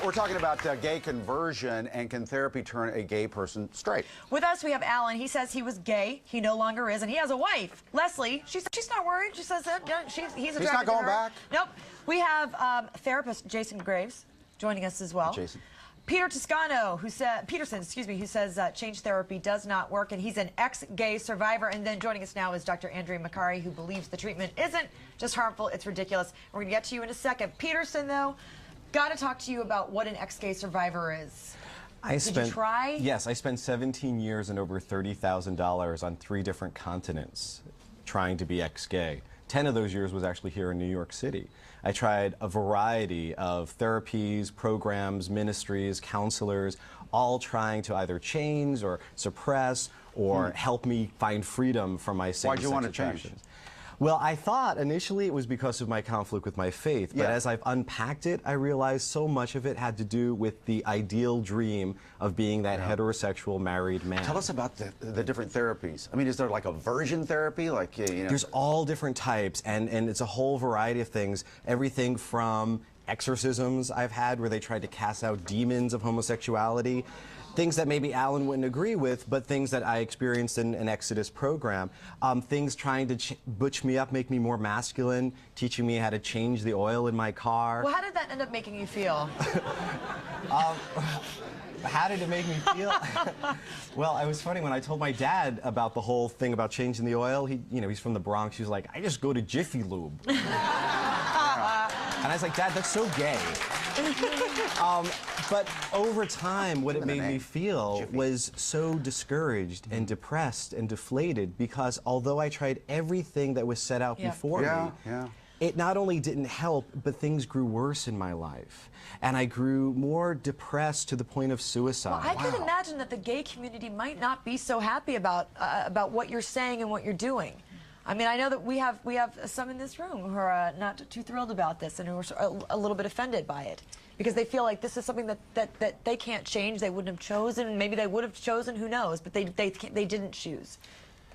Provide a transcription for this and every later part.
We're talking about gay conversion, and can therapy turn a gay person straight? With us, we have Alan. He says he was gay. He no longer is, and he has a wife, Leslie. She's not worried. She says that he's attracted not going to her. back? Nope. We have therapist Jason Graves joining us as well. Jason. Peterson, excuse me, who says change therapy does not work, and he's an ex-gay survivor. And then joining us now is Dr. Andrea Macari, who believes the treatment isn't just harmful, it's ridiculous. We're going to get to you in a second. Peterson, though, got to talk to you about what an ex-gay survivor is. Did you try? Yes, I spent 17 years and over $30,000 on 3 different continents trying to be ex-gay. 10 of those years was actually here in New York City. I tried a variety of therapies, programs, ministries, counselors, all trying to either change or suppress or help me find freedom from my same-sex Why'd you want to change? Well, I thought initially it was because of my conflict with my faith, but as I've unpacked it, I realized so much of it had to do with the ideal dream of being that heterosexual married man. Tell us about the different therapies. I mean, is there like a version therapy? Like, you know? There's all different types, and it's a whole variety of things. Everything from exorcisms I've had where they tried to cast out demons of homosexuality, things that maybe Alan wouldn't agree with, but things that I experienced in an Exodus program. Things trying to butch me up, make me more masculine, teaching me how to change the oil in my car. Well, how did that end up making you feel? How did it make me feel? Well, it was funny when I told my dad about the whole thing about changing the oil. He's from the Bronx. He was like, I just go to Jiffy Lube. And I was like, Dad, that's so gay. But over time, what it made me feel was so discouraged and depressed and deflated, because although I tried everything that was set out before me, it not only didn't help, but things grew worse in my life. And I grew more depressed to the point of suicide. Well, I can imagine that the gay community might not be so happy about what you're saying and what you're doing. I mean, I know that we have some in this room who are not too thrilled about this and who are a little bit offended by it, because they feel like this is something that they can't change, they wouldn't have chosen, maybe they would have chosen, who knows, but they didn't choose.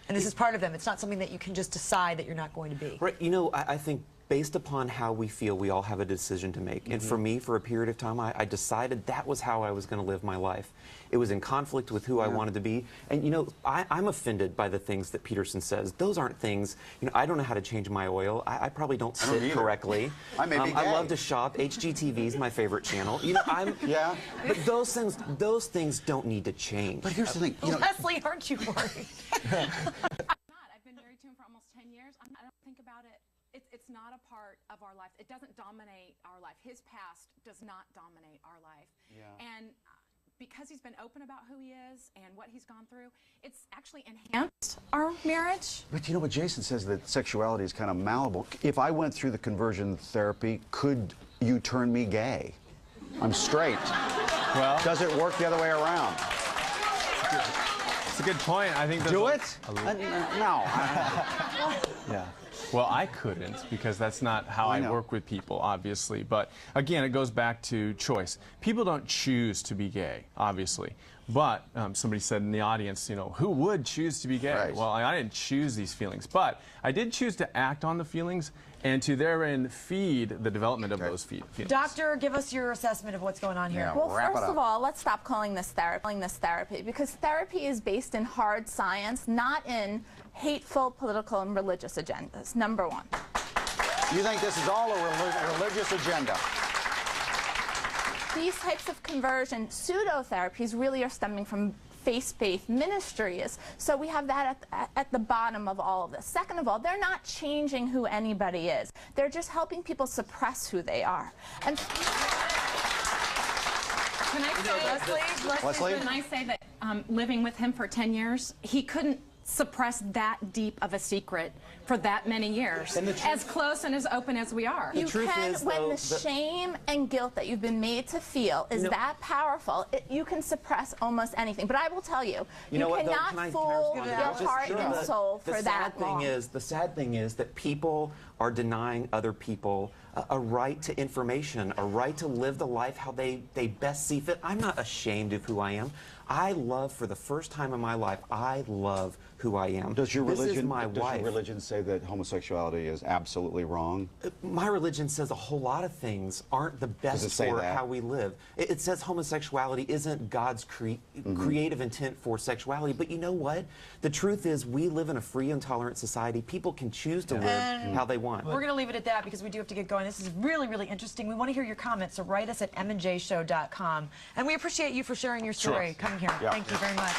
And this is part of them. It's not something that you can just decide that you're not going to be. Right. You know, I think based upon how we feel, we all have a decision to make. And for me, for a period of time, I decided that was how I was going to live my life. It was in conflict with who I wanted to be. And, you know, I'm offended by the things that Peterson says. Those aren't things, you know, I don't know how to change my oil. I probably don't sit correctly. I may be gay. I love to shop. HGTV is my favorite channel. You know, but those things don't need to change. But here's the thing. You know, Leslie, aren't you worried? I'm not. I've been married to him for almost 10 years. I don't think about it. It's not a part of our life. It doesn't dominate our life. His past does not dominate our life. And because he's been open about who he is and what he's gone through, it's actually enhanced our marriage. But you know what Jason says, that sexuality is kind of malleable. If I went through the conversion therapy, could you turn me gay? I'm straight. Well, does it work the other way around? It's a good point. I think Do it? No. Yeah. Well, I couldn't, because that's not how I work with people, obviously. But again, it goes back to choice. People don't choose to be gay, obviously. But somebody said in the audience, you know, who would choose to be gay? Right. Well, I didn't choose these feelings, but I did choose to act on the feelings and to therein feed the development of those feelings. Doctor, give us your assessment of what's going on here. Well, first of all, let's stop calling this therapy, because therapy is based in hard science, not in hateful political and religious agendas, number one. You think this is all a religious agenda? These types of conversion pseudo-therapies really are stemming from faith-based ministries. So we have that at the bottom of all of this. Second of all, they're not changing who anybody is. They're just helping people suppress who they are. And Can I say, Leslie? Can I say that living with him for 10 years, he couldn't suppress that deep of a secret for that many years, as close and as open as we are. You can, when the shame and guilt that you've been made to feel is that powerful, you can suppress almost anything. But I will tell you, you cannot fool your heart and soul for that long. The sad thing is that people are denying other people a right to information, a right to live the life how they best see fit. I'm not ashamed of who I am. I love, for the first time in my life, I love who I am. Does your This is religion, my does wife. your religion say that homosexuality is absolutely wrong? My religion says a whole lot of things aren't the best it say for that? how we live. It says homosexuality isn't God's creative intent for sexuality. But you know what? The truth is we live in a free and tolerant society. People can choose to live how they want. We're going to leave it at that because we do have to get going. This is really, really interesting. We want to hear your comments, so write us at mnjshow.com. And we appreciate you for sharing your story, coming here. Yeah. Thank you very much.